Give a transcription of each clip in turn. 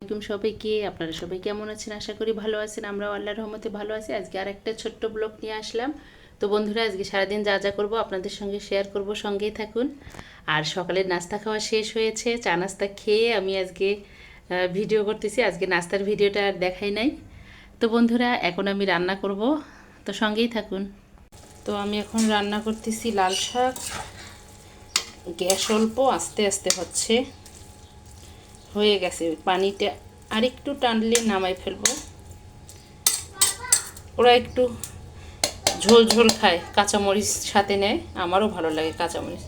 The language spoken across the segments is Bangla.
সবাইকে, আপনারা সবাই কেমন আছেন? আশা করি ভালো আছেন। আমরাও আল্লাহর রহমতে ভালো আছি। আজকে আর একটা ছোট্ট ব্লগ নিয়ে আসলাম। তো বন্ধুরা, আজকে সারাদিন যা যা করবো আপনাদের সঙ্গে শেয়ার করব, সঙ্গেই থাকুন। আর সকালের নাস্তা খাওয়া শেষ হয়েছে, চা নাস্তা খেয়ে আমি আজকে ভিডিও করতেছি। আজকে নাস্তার ভিডিওটা আর দেখাই নাই। তো বন্ধুরা, এখন আমি রান্না করব, তো সঙ্গেই থাকুন। তো আমি এখন রান্না করতেছি লাল শাক। গ্যাস অল্প, আস্তে আস্তে হচ্ছে, হয়ে গেছে। পানিটা আরেকটু টানলে নামাই ফেলবো। ওরা একটু ঝোল ঝোল খায়, কাঁচামরিচ সাথে নেয়, আমারও ভালো লাগে কাঁচামরিচ।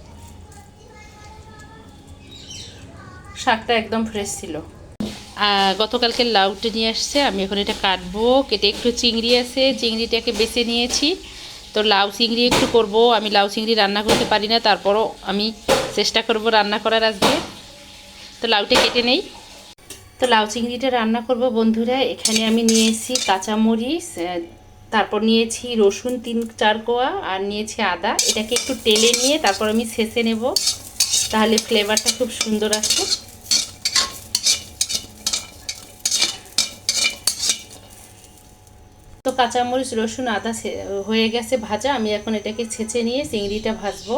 শাকটা একদম ফ্রেশ ছিল। গতকালকে লাউটা নিয়ে আসছে, আমি এখন এটা কাটবো। কেটে একটু চিংড়ি আছে, চিংড়িটাকে বেছে নিয়েছি। তো লাউ চিংড়ি একটু করব। আমি লাউ চিংড়ি রান্না করতে পারি না, তারপরও আমি চেষ্টা করব রান্না করার আজকে। তো লাউটা কেটে নেই। তো লাউ চিংড়িটা রান্না করব বন্ধুরা। এখানে আমি নিয়েছি কাঁচামরিচ, তারপর নিয়েছি রসুন 3-4 কোয়া, আর নিয়েছি আদা। এটাকে একটু তেলে নিয়ে তারপর আমি ছেঁচে নেব, তাহলে ফ্লেভারটা খুব সুন্দর আসে। তো কাঁচামরিচ রসুন আদা হয়ে গেছে ভাজা। আমি এখন এটাকে ছেঁচে নিয়ে চিংড়িটা ভাজবো।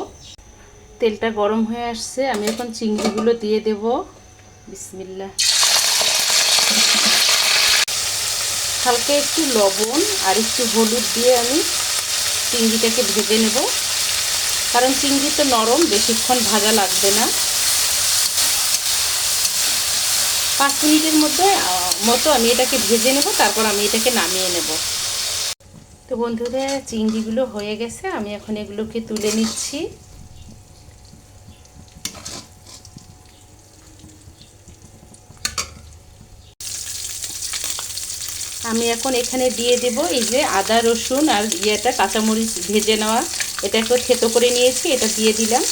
তেলটা গরম হয়ে আসছে, আমি এখন চিংড়িগুলো দিয়ে দেব। বিসমিল্লাহ। হালকা একটু লবণ আর একটু হলুদ দিয়ে আমি চিংড়িটাকে ভেজে নেব, কারণ চিংড়ি তো নরম, বেশিক্ষণ ভাজা লাগবে না। 5 মিনিটের মতো আমি এটাকে ভেজে নেব, তারপর আমি এটাকে নামিয়ে নেব। তো বন্ধুরা, চিংড়িগুলো হয়ে গেছে, আমি এখন এগুলোকে তুলে নিচ্ছি। আমি এখন এখানে দিয়ে দেব এই যে আদা রসুন আর কাঁচামরিচ ভেজে নেওয়া, এটাকে থেতো করে নিয়েছি, এটা দিয়ে দিলাম।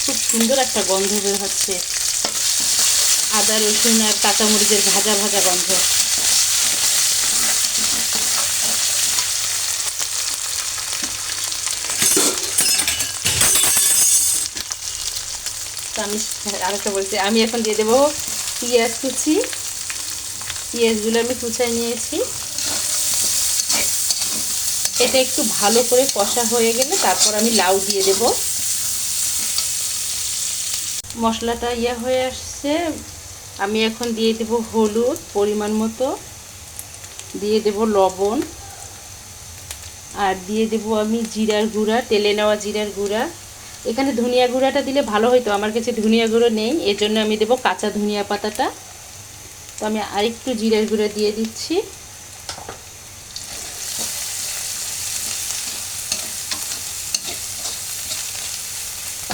খুব সুন্দর একটা গন্ধ বের হচ্ছে, আদা রসুন আর কাঁচামরিচের ভাজা ভাজা গন্ধ। তো আমি আরেকটা বলছি, আমি এখন দিয়ে দেবো পেঁয়াজ কুচি। পেঁয়াজগুলো আমি কুচাই নিয়েছি। এটা একটু ভালো করে কষা হয়ে গেলে তারপর আমি লাউ দিয়ে দেব। মশলাটা হয়ে আসছে, আমি এখন দিয়ে দেব হলুদ পরিমাণ মতো, দিয়ে দেব লবণ, আর দিয়ে দেব আমি জিরার গুঁড়া, তেলে নেওয়া জিরার গুঁড়া। এখানে ধনিয়া গুঁড়াটা দিলে ভালো হতো, আমার কাছে ধনিয়া গুঁড়ো নেই, এজন্য আমি দেব কাঁচা ধনিয়া পাতাটা। তো আমি আরেকটু জিরার গুঁড়া দিয়ে দিচ্ছি।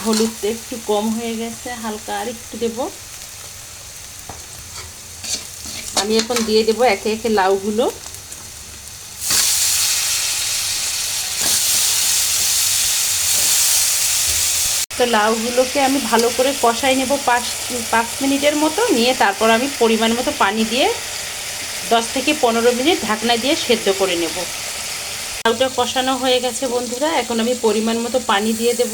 হলুদটা একটু কম হয়ে গেছে, হালকা আর একটু দেব। আমি এখন দিয়ে দেব একে একে লাউগুলো। তো লাউগুলোকে আমি ভালো করে কষাই নেব 5 মিনিটের মতো, নিয়ে তারপর আমি পরিমাণ মতো পানি দিয়ে 10 থেকে 15 মিনিট ঢাকনা দিয়ে সেদ্ধ করে নেব। লাউটা কষানো হয়ে গেছে বন্ধুরা, এখন আমি পরিমাণ মতো পানি দিয়ে দেব।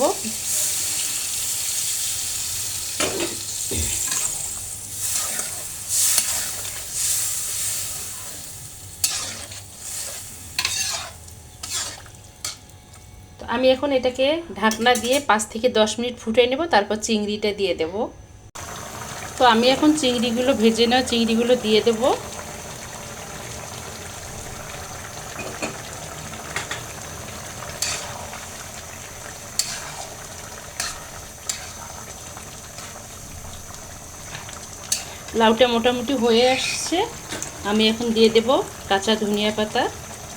তো আমি এখন এটাকে ঢাকনা দিয়ে 5 থেকে 10 মিনিট ফুটিয়ে নেব, তারপর চিংড়িটা দিয়ে দেব। তো আমি এখন চিংড়িগুলো ভেজে নেওয়া চিংড়িগুলো দিয়ে দেব। লাউটা মোটামুটি হয়ে আসছে, আমি এখন দিয়ে দেব কাঁচা ধনিয়া পাতা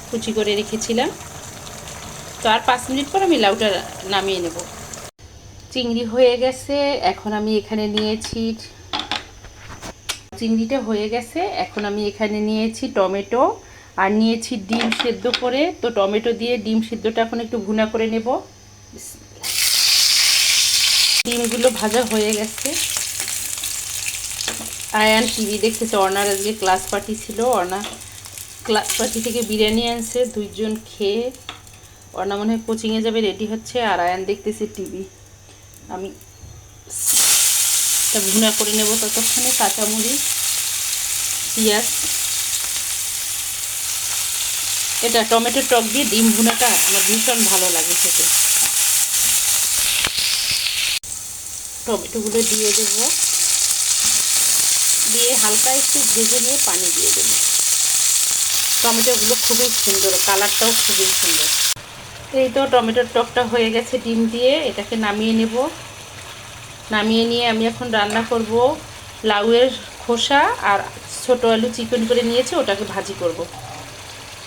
কুচি করে রেখেছিলাম। তো আর 5 মিনিট পর আমি লাউটা নামিয়ে নেব। চিংড়ি হয়ে গেছে, এখন আমি এখানে নিয়েছি, চিংড়িটা হয়ে গেছে, এখন আমি এখানে নিয়েছি টমেটো আর নিয়েছি ডিম সেদ্ধ করে। তো টমেটো দিয়ে ডিম সেদ্ধটা এখন একটু ভুনা করে নেব। ডিমগুলো ভাজা হয়ে গেছে। আয়ান টিভি দেখতেছে, অর্ণার আজকে ক্লাস পার্টি ছিল, অর্ণা ক্লাস পার্টি থেকে বিরিয়ানি আনছে, 2 জন খেয়ে অর্ণা মনে হয় কোচিংয়ে যাবে, রেডি হচ্ছে, আর আয়ান দেখতেছে টিভি। আমি তা ভুনা করে নেব ততক্ষণে। কাঁচামরিচ পেঁয়াজ। এটা টমেটো টক দিয়ে ডিম ভুনাটা আমার ভীষণ ভালো লাগে খেতে। টমেটোগুলো দিয়ে দেব, দিয়ে হালকা একটু ভেজে নিয়ে পানি দিয়ে দেব। টমেটোগুলো খুবই সুন্দর, কালারটাও খুবই সুন্দর। এই তো টমেটোর টকটা হয়ে গেছে ডিম দিয়ে, এটাকে নামিয়ে নেব। নামিয়ে নিয়ে আমি এখন রান্না করব লাউয়ের খোসা আর ছোট আলু চিকন করে নিয়েছি, ওটাকে ভাজি করব।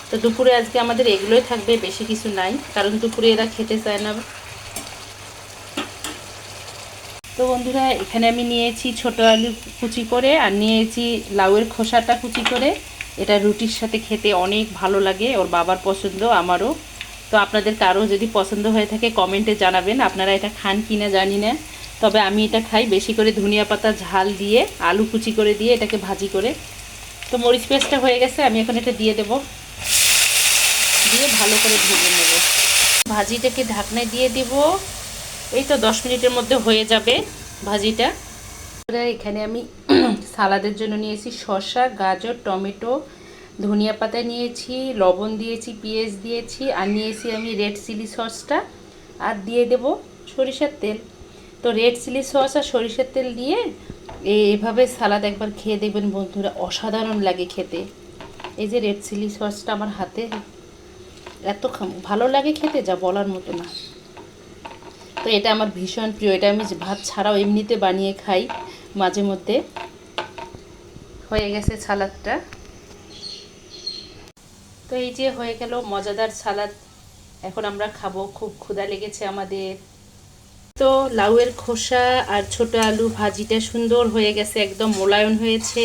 তো দুপুরে আজকে আমাদের এগুলোই থাকবে, বেশি কিছু নাই, কারণ দুপুরে এরা খেতে চায় না। তো বন্ধুরা, এখানে আমি নিয়েছি ছোট আলু কুচি করে আর নিয়েছি লাউয়ের খোসাটা কুচি করে। এটা রুটির সাথে খেতে অনেক ভালো লাগে, ওর বাবার পছন্দ, আমারও। তো আপনাদের কারো যদি পছন্দ হয়ে থাকে কমেন্টে জানাবেন, আপনারা এটা খান কি না জানি না, তবে আমি এটা খাই বেশি করে ধনিয়া পাতা ঝাল দিয়ে, আলু কুচি করে দিয়ে এটাকে ভাজি করে। তো মরিচ পেস্টটা হয়ে গেছে, আমি এখন এটা দিয়ে দেব, দিয়ে ভালো করে ভেজে নেব। ভাজিটাকে ঢাকনায় দিয়ে দিব। এই তো 10 মিনিটের মধ্যে হয়ে যাবে ভাজিটা। এখানে আমি সালাদের জন্য নিয়েছি শসা, গাজর, টমেটো, ধনিয়া পাতা নিয়েছি, লবণ দিয়েছি, পেঁয়াজ দিয়েছি, আর নিয়েছি আমি রেড চিলি সসটা, আর দিয়ে দেব সরিষার তেল। তো রেড চিলি সস আর সরিষার তেল দিয়ে এইভাবে সালাদ একবার খেয়ে দেখবেন বন্ধুরা, অসাধারণ লাগে খেতে। এই যে রেড চিলি সসটা আমার হাতে এত ভালো লাগে খেতে, যা বলার মতো না। তো এটা আমার ভীষণ প্রিয়, এটা আমি ভাত ছাড়াও এমনিতে বানিয়ে খাই মাঝে মধ্যে। হয়ে গেছে সালাদটা। তো এই যে হয়ে গেল মজাদার সালাদ, এখন আমরা খাবো, খুব ক্ষুধা লেগেছে আমাদের। তো লাউয়ের খোসা আর ছোট আলু ভাজিটা সুন্দর হয়ে গেছে, একদম মোলায়েম হয়েছে।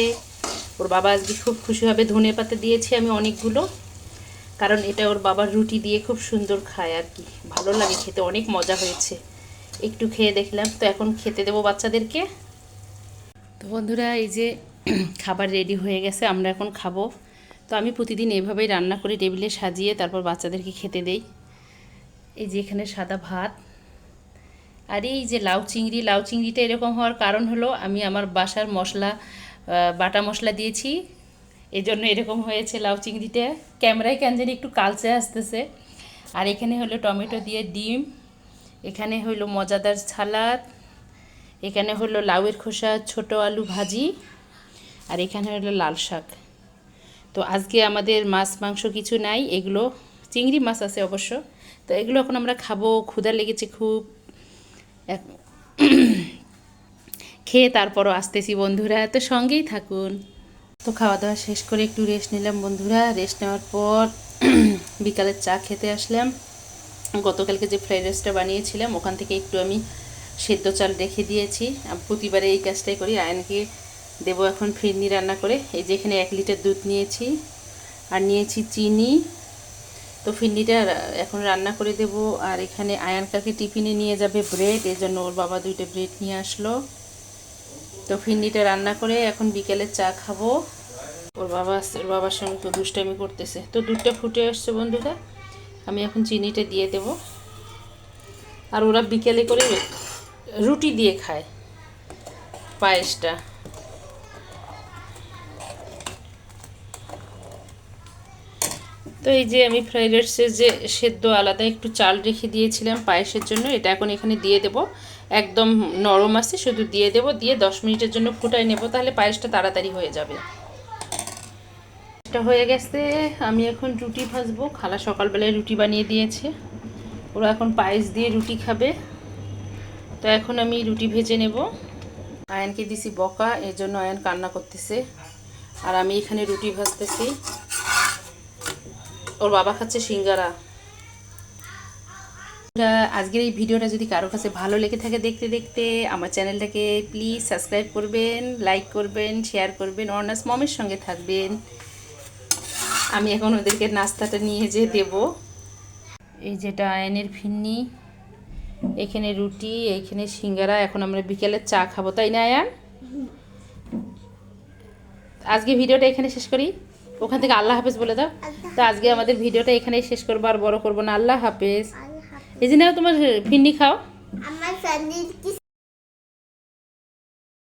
ওর বাবা আজকে খুব খুশি হবে। ধনেপাতা দিয়েছি আমি অনেকগুলো, কারণ এটা ওর বাবার রুটি দিয়ে খুব সুন্দর খায় আর কি, ভালো লাগে খেতে, অনেক মজা হয়েছে। একটু খেয়ে দেখলাম, তো এখন খেতে দেবো বাচ্চাদেরকে। তো বন্ধুরা, এই যে খাবার রেডি হয়ে গেছে, আমরা এখন খাবো। তো আমি প্রতিদিন এইভাবেই রান্না করে টেবিলে সাজিয়ে তারপর বাচ্চাদেরকে খেতে দেই। এই যে এখানে সাদা ভাত, আর এই যে লাউ চিংড়ি। লাউ চিংড়িটা এরকম হওয়ার কারণ হলো আমি আমার বাসার মশলা, বাটা মশলা দিয়েছি, এই জন্য এরকম হয়েছে লাউ চিংড়িটা। ক্যামেরায় কেন জানি একটু কালচে আসতেছে। আর এখানে হলো টমেটো দিয়ে ডিম, এখানে হলো মজাদার সালাদ, এখানে হলো লাউয়ের খোসা ছোট আলু ভাজি, আর এখানে হলো লাল শাক। তো আজকে আমাদের মাছ মাংস কিছু নাই, এগুলো চিংড়ি মাছ আছে অবশ্য। তো এগুলো এখন আমরা খাবো, ক্ষুধা লেগেছে খুব। খেয়ে তারপরও আসতেছি বন্ধুরা, তো সঙ্গেই থাকুন। তো খাওয়া দাওয়া শেষ করে একটু রেস্ট নিলাম বন্ধুরা। রেস্ট নেওয়ার পর বিকালের চা খেতে আসলাম। গতকালকে যে ফ্রাইড রাইসটা বানিয়েছিলাম ওখান থেকে একটু আমি সেদ্ধ চাল রেখে দিয়েছি। প্রতিবারে এই কাজটাই করি। আয়নকে দেবো এখন ফিরনি রান্না করে। এই যে এখানে 1 লিটার দুধ নিয়েছি আর নিয়েছি চিনি। তো ফিরনিটা এখন রান্না করে দেব। আর এখানে আয়ান কাকে টিফিনে নিয়ে যাবে ব্রেড, এই জন্য ওর বাবা 2টা ব্রেড নিয়ে আসলো। তো ফিরনিটা রান্না করে এখন বিকেলে চা খাবো। ওর বাবার সঙ্গে তো দুষ্টামি করতেছে। তো দুধটা ফুটে আসছে বন্ধুরা, আমি এখন চিনিটা দিয়ে দেব। আর ওরা বিকেলে করে রুটি দিয়ে খায় পায়েসটা। তো এই যে আমি ফ্রাইড রাইসের যে সেদ্ধ আলাদা একটু চাল রেখে দিয়েছিলাম পায়েসের জন্য, এটা এখন এখানে দিয়ে দেব। একদম নরম আছে, শুধু দিয়ে দেব, দিয়ে 10 মিনিটের জন্য ফুটাই নেব, তাহলে পায়েসটা তাড়াতাড়ি হয়ে যাবে। এটা হয়ে গেছে, আমি এখন রুটি ভাজবো। খালা সকালবেলায় রুটি বানিয়ে দিয়েছে, ওরা এখন পায়েস দিয়ে রুটি খাবে। তো এখন আমি রুটি ভেজে নেব। আয়নকে দিছি বকা, এর জন্য আয়ন কান্না করতেছে, আর আমি এখানে রুটি ভাজতেছি। ওর বাবা খাচ্ছে সিঙ্গারা। আজকের এই ভিডিওটা যদি কারো কাছে ভালো লেগে থাকে দেখতে দেখতে, আমার চ্যানেলটাকে প্লিজ সাবস্ক্রাইব করবেন, লাইক করবেন, শেয়ার করবেন, অর্নাস মমের সঙ্গে থাকবেন। আমি এখন ওদেরকে নাস্তাটা নিয়ে যেয়ে দেব। এই যেটা আয়নের ফিরনি, এখানে রুটি, এইখানে সিঙ্গারা। এখন আমরা বিকেলে চা খাবো, তাই না আয়ান? আজকে ভিডিওটা এখানে শেষ করি। ওখান থেকে আল্লাহ হাফেজ বলে দাও। তো আজকে আমাদের ভিডিওটা এখানেই শেষ করবো, আর বড় করবো না। আল্লাহ হাফেজ। এই যে নাও তোমার ফিরনি খাও।